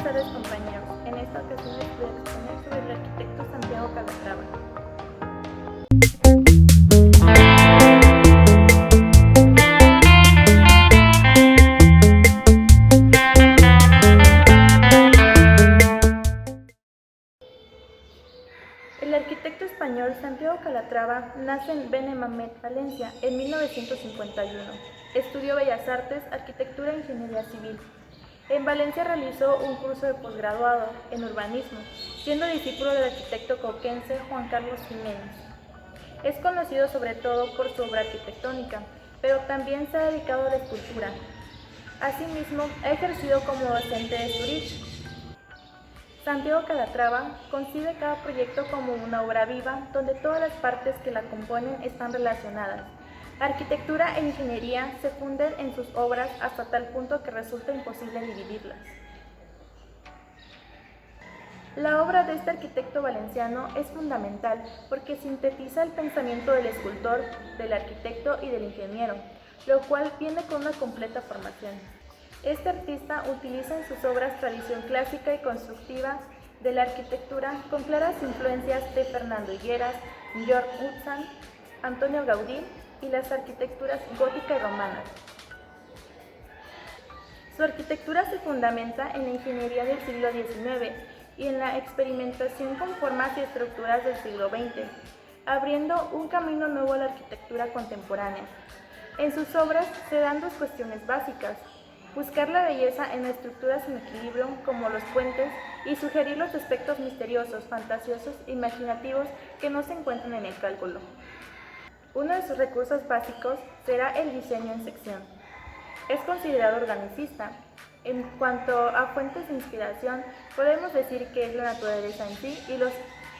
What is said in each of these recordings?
tardes, compañeros. En esta ocasión les voy a exponer sobre el arquitecto Santiago Calatrava. El arquitecto español Santiago Calatrava nace en Benimaclet, Valencia, en 1951. Estudió Bellas Artes, Arquitectura e Ingeniería Civil. En Valencia realizó un curso de posgraduado en urbanismo, siendo discípulo del arquitecto cauquense Juan Carlos Jiménez. Es conocido sobre todo por su obra arquitectónica, pero también se ha dedicado a la escultura. Asimismo, ha ejercido como docente de Zurich. Santiago Calatrava concibe cada proyecto como una obra viva donde todas las partes que la componen están relacionadas. Arquitectura e ingeniería se funden en sus obras hasta tal punto que resulta imposible dividirlas. La obra de este arquitecto valenciano es fundamental porque sintetiza el pensamiento del escultor, del arquitecto y del ingeniero, lo cual viene con una completa formación. Este artista utiliza en sus obras tradición clásica y constructiva de la arquitectura con claras influencias de Fernando Higueras, Georg Utzon, Antonio Gaudí y las arquitecturas gótica y romana. Su arquitectura se fundamenta en la ingeniería del siglo XIX y en la experimentación con formas y estructuras del siglo XX, abriendo un camino nuevo a la arquitectura contemporánea. En sus obras se dan dos cuestiones básicas: buscar la belleza en estructuras en equilibrio como los puentes y sugerir los aspectos misteriosos, fantasiosos e imaginativos que no se encuentran en el cálculo. Uno de sus recursos básicos será el diseño en sección. Es considerado organicista. En cuanto a fuentes de inspiración, podemos decir que es la naturaleza en sí y los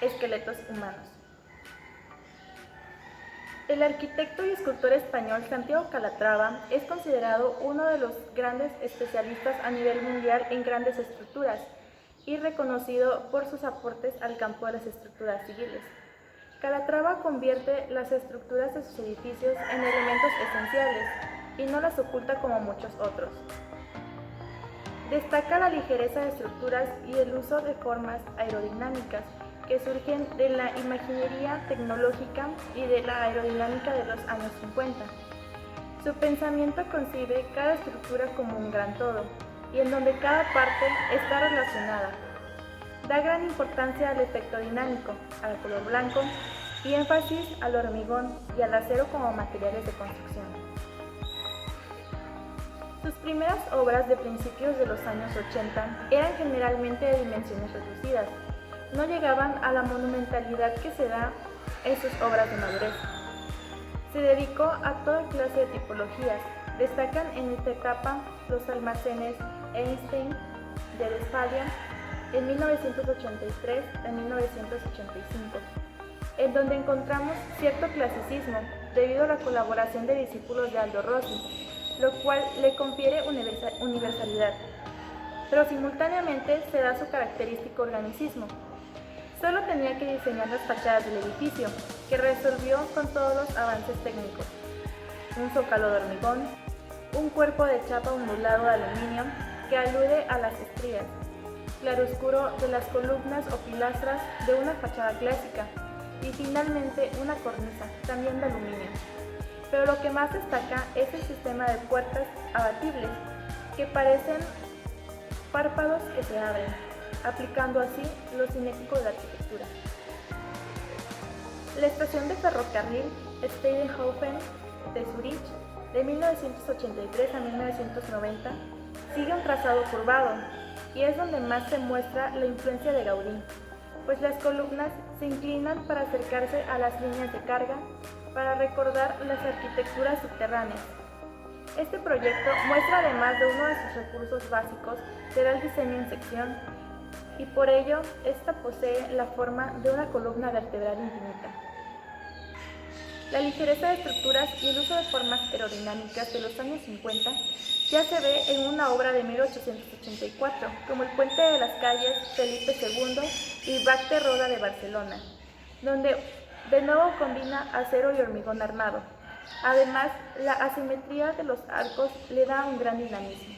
esqueletos humanos. El arquitecto y escultor español Santiago Calatrava es considerado uno de los grandes especialistas a nivel mundial en grandes estructuras y reconocido por sus aportes al campo de las estructuras civiles. Calatrava convierte las estructuras de sus edificios en elementos esenciales y no las oculta como muchos otros. Destaca la ligereza de estructuras y el uso de formas aerodinámicas que surgen de la imaginería tecnológica y de la aerodinámica de los años 50. Su pensamiento concibe cada estructura como un gran todo, y en donde cada parte está relacionada. Da gran importancia al efecto dinámico, al color blanco, y énfasis al hormigón y al acero como materiales de construcción. Sus primeras obras de principios de los años 80 eran generalmente de dimensiones reducidas. No llegaban a la monumentalidad que se da en sus obras de madurez. Se dedicó a toda clase de tipologías. Destacan en esta etapa los almacenes Einstein de Westfalia en 1983 a 1985, en donde encontramos cierto clasicismo debido a la colaboración de discípulos de Aldo Rossi, lo cual le confiere universalidad, pero simultáneamente se da su característico organicismo. Solo tenía que diseñar las fachadas del edificio, que resolvió con todos los avances técnicos: un zócalo de hormigón, un cuerpo de chapa ondulado de aluminio que alude a las estrías, claroscuro de las columnas o pilastras de una fachada clásica y finalmente una cornisa, también de aluminio. Pero lo que más destaca es el sistema de puertas abatibles, que parecen párpados que se abren, aplicando así lo cinético de la arquitectura. La estación de ferrocarril Steinhofen de Zurich, de 1983 a 1990, sigue un trazado curvado, y es donde más se muestra la influencia de Gaudí, pues las columnas se inclinan para acercarse a las líneas de carga, para recordar las arquitecturas subterráneas. Este proyecto muestra, además de uno de sus recursos básicos, será el diseño en sección, y por ello esta posee la forma de una columna vertebral infinita. La ligereza de estructuras y el uso de formas aerodinámicas de los años 50 ya se ve en una obra de 1884, como el Puente de las Calles Felipe II y Bac de Roda de Barcelona, donde de nuevo combina acero y hormigón armado. Además, la asimetría de los arcos le da un gran dinamismo.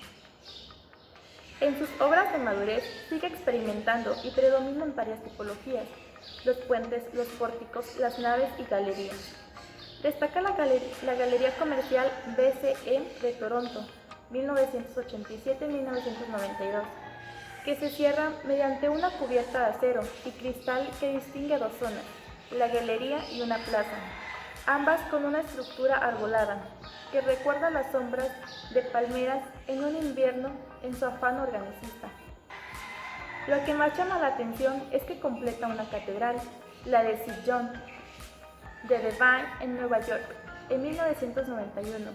En sus obras de madurez sigue experimentando y predominan varias tipologías: los puentes, los pórticos, las naves y galerías. Destaca la Galería Comercial BCE de Toronto, 1987-1992, que se cierra mediante una cubierta de acero y cristal que distingue dos zonas, la galería y una plaza, ambas con una estructura arbolada, que recuerda las sombras de palmeras en un invierno en su afán organicista. Lo que más llama la atención es que completa una catedral, la de St. John de Devine en Nueva York, en 1991.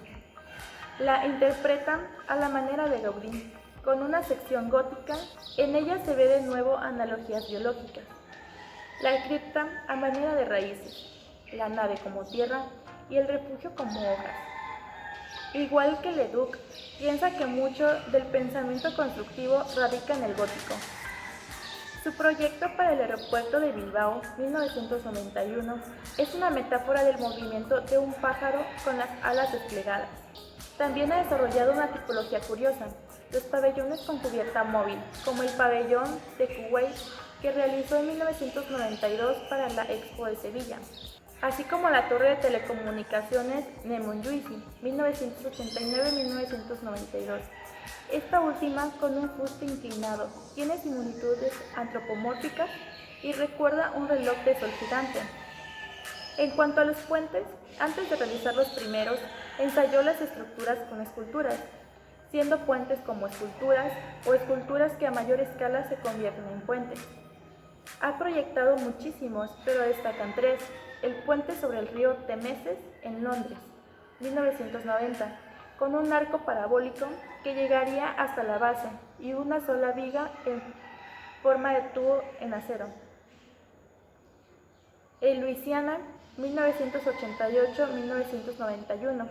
La interpretan a la manera de Gaudí, con una sección gótica. En ella se ve de nuevo analogías biológicas. La cripta a manera de raíces, la nave como tierra y el refugio como hojas. Igual que Leduc, piensa que mucho del pensamiento constructivo radica en el gótico. Su proyecto para el aeropuerto de Bilbao, 1991, es una metáfora del movimiento de un pájaro con las alas desplegadas. También ha desarrollado una tipología curiosa, los pabellones con cubierta móvil, como el pabellón de Kuwait que realizó en 1992 para la Expo de Sevilla, así como la torre de telecomunicaciones Nemontjuïci, 1989-1992. Esta última, con un fuste inclinado, tiene similitudes antropomórficas y recuerda un reloj de sol gigante. En cuanto a los puentes, antes de realizar los primeros, ensayó las estructuras con esculturas, siendo puentes como esculturas o esculturas que a mayor escala se convierten en puentes. Ha proyectado muchísimos, pero destacan tres: el puente sobre el río Támesis en Londres, 1990, con un arco parabólico que llegaría hasta la base y una sola viga en forma de tubo en acero. En Luisiana, 1988-1991,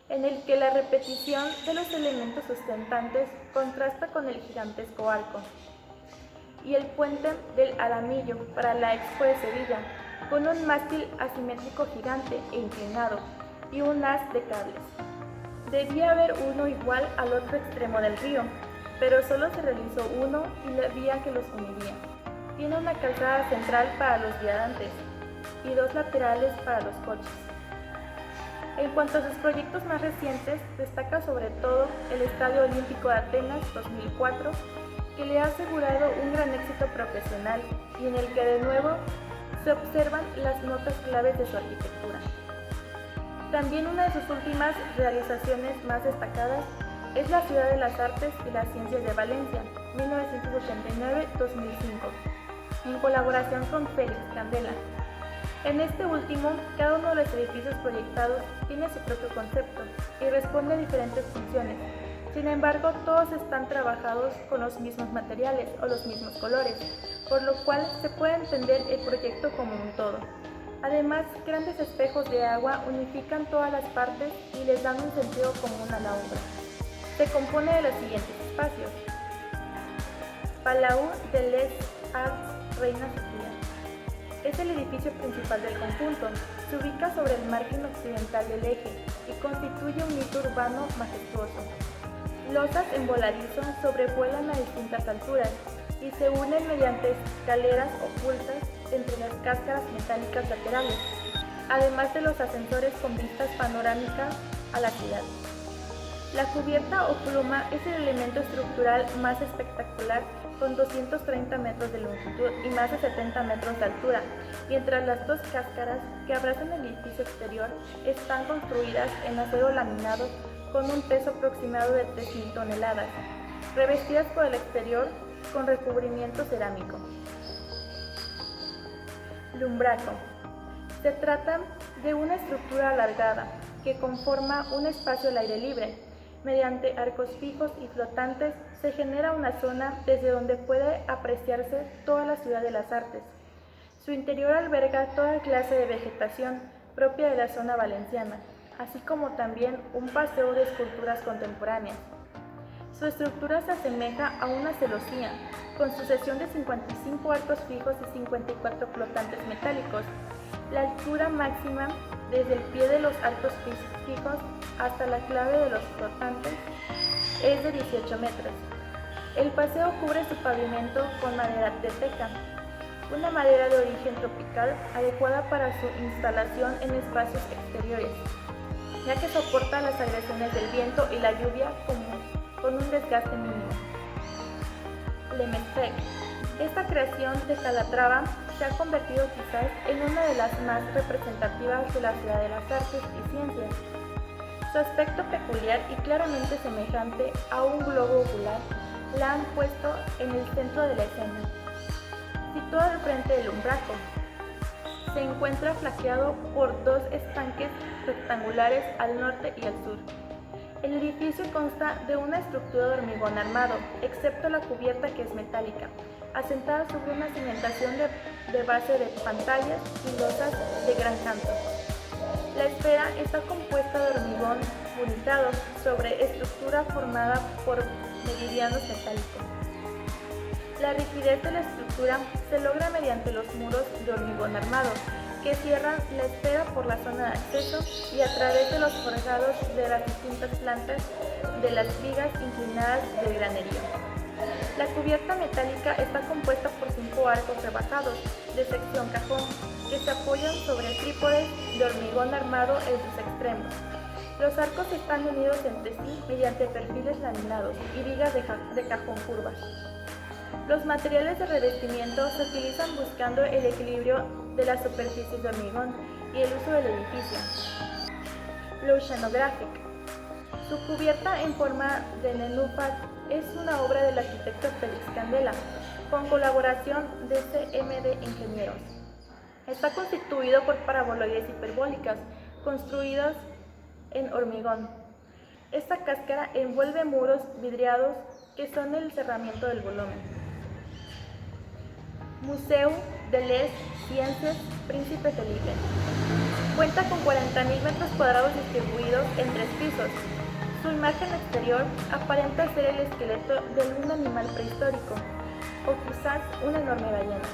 en el que la repetición de los elementos sustentantes contrasta con el gigantesco arco. Y el puente del Alamillo para la Expo de Sevilla, con un mástil asimétrico gigante e inclinado y un haz de cables. Debía haber uno igual al otro extremo del río, pero solo se realizó uno y la vía que los uniría. Tiene una calzada central para los viandantes y dos laterales para los coches. En cuanto a sus proyectos más recientes, destaca sobre todo el Estadio Olímpico de Atenas 2004, que le ha asegurado un gran éxito profesional y en el que de nuevo se observan las notas claves de su arquitectura. También una de sus últimas realizaciones más destacadas es la Ciudad de las Artes y las Ciencias de Valencia, 1989-2005, en colaboración con Félix Candela. En este último, cada uno de los edificios proyectados tiene su propio concepto y responde a diferentes funciones. Sin embargo, todos están trabajados con los mismos materiales o los mismos colores, por lo cual se puede entender el proyecto como un todo. Además, grandes espejos de agua unifican todas las partes y les dan un sentido común a la obra. Se compone de los siguientes espacios: Palau de les Arts Reina Sofía. Es el edificio principal del conjunto. Se ubica sobre el margen occidental del eje y constituye un mito urbano majestuoso. Losas en voladizo sobrevuelan a distintas alturas y se unen mediante escaleras ocultas entre las cáscaras metálicas laterales, además de los ascensores con vistas panorámicas a la ciudad. La cubierta o pluma es el elemento estructural más espectacular, con 230 metros de longitud y más de 70 metros de altura, mientras las dos cáscaras que abrazan el edificio exterior están construidas en acero laminado con un peso aproximado de 3.000 toneladas, revestidas por el exterior con recubrimiento cerámico. Lumbraco. Se trata de una estructura alargada que conforma un espacio al aire libre. Mediante arcos fijos y flotantes se genera una zona desde donde puede apreciarse toda la Ciudad de las Artes. Su interior alberga toda clase de vegetación propia de la zona valenciana, así como también un paseo de esculturas contemporáneas. Su estructura se asemeja a una celosía, con sucesión de 55 arcos fijos y 54 flotantes metálicos. La altura máxima desde el pie de los arcos fijos hasta la clave de los flotantes es de 18 metros. El paseo cubre su pavimento con madera de teca, una madera de origen tropical adecuada para su instalación en espacios exteriores, ya que soporta las agresiones del viento y la lluvia con un desgaste mínimo. Le Mestec. Esta creación de Calatrava se ha convertido quizás en una de las más representativas de la ciudad de las artes y ciencias. Su aspecto peculiar y claramente semejante a un globo ocular la han puesto en el centro de la escena. Situado al frente del umbraco, se encuentra flanqueado por dos estanques rectangulares al norte y al sur. El edificio consta de una estructura de hormigón armado, excepto la cubierta que es metálica, asentada sobre una cimentación de base de pantallas y losas de gran canto. La esfera está compuesta de hormigón puntado sobre estructura formada por meridianos metálicos. La rigidez de la estructura se logra mediante los muros de hormigón armado, que cierran la esfera por la zona de acceso y a través de los forjados de las distintas plantas de las vigas inclinadas del granerío. La cubierta metálica está compuesta por 5 arcos rebajados de sección cajón que se apoyan sobre trípodes de hormigón armado en sus extremos. Los arcos están unidos entre sí mediante perfiles laminados y vigas de cajón curvas. Los materiales de revestimiento se utilizan buscando el equilibrio de las superficies de hormigón y el uso del edificio. L'Oceanographic. Su cubierta en forma de nenúfar es una obra del arquitecto Félix Candela, con colaboración de CMD Ingenieros. Está constituido por paraboloides hiperbólicas construidas en hormigón. Esta cáscara envuelve muros vidriados que son el cerramiento del volumen. Museu de les Sciences Príncipe Felipe. Cuenta con 40.000 metros cuadrados distribuidos en 3 pisos. Su imagen exterior aparenta ser el esqueleto de un animal prehistórico, o quizás una enorme ballena.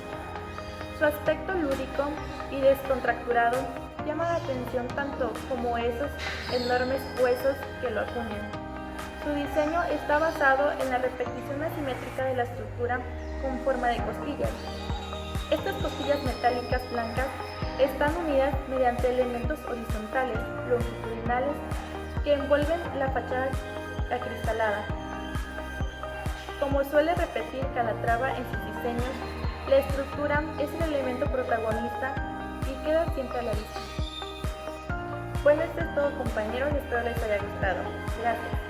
Su aspecto lúdico y descontracturado llama la atención tanto como esos enormes huesos que lo acuñan. Su diseño está basado en la repetición asimétrica de la estructura con forma de costillas. Estas costillas metálicas blancas están unidas mediante elementos horizontales, longitudinales, que envuelven la fachada acristalada. Como suele repetir Calatrava en sus diseños, la estructura es el elemento protagonista y queda siempre a la vista. Bueno, esto es todo, compañeros, espero les haya gustado. Gracias.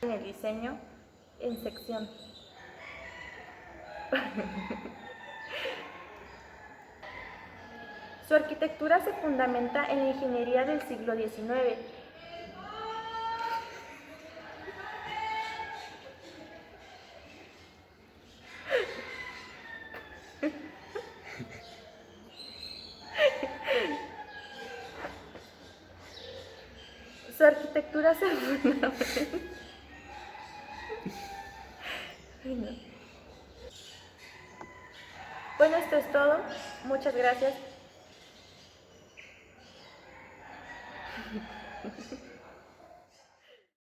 En el diseño, en sección. Su arquitectura se fundamenta en la ingeniería del siglo XIX. Su arquitectura se fundamenta. Bueno, esto es todo. Muchas gracias.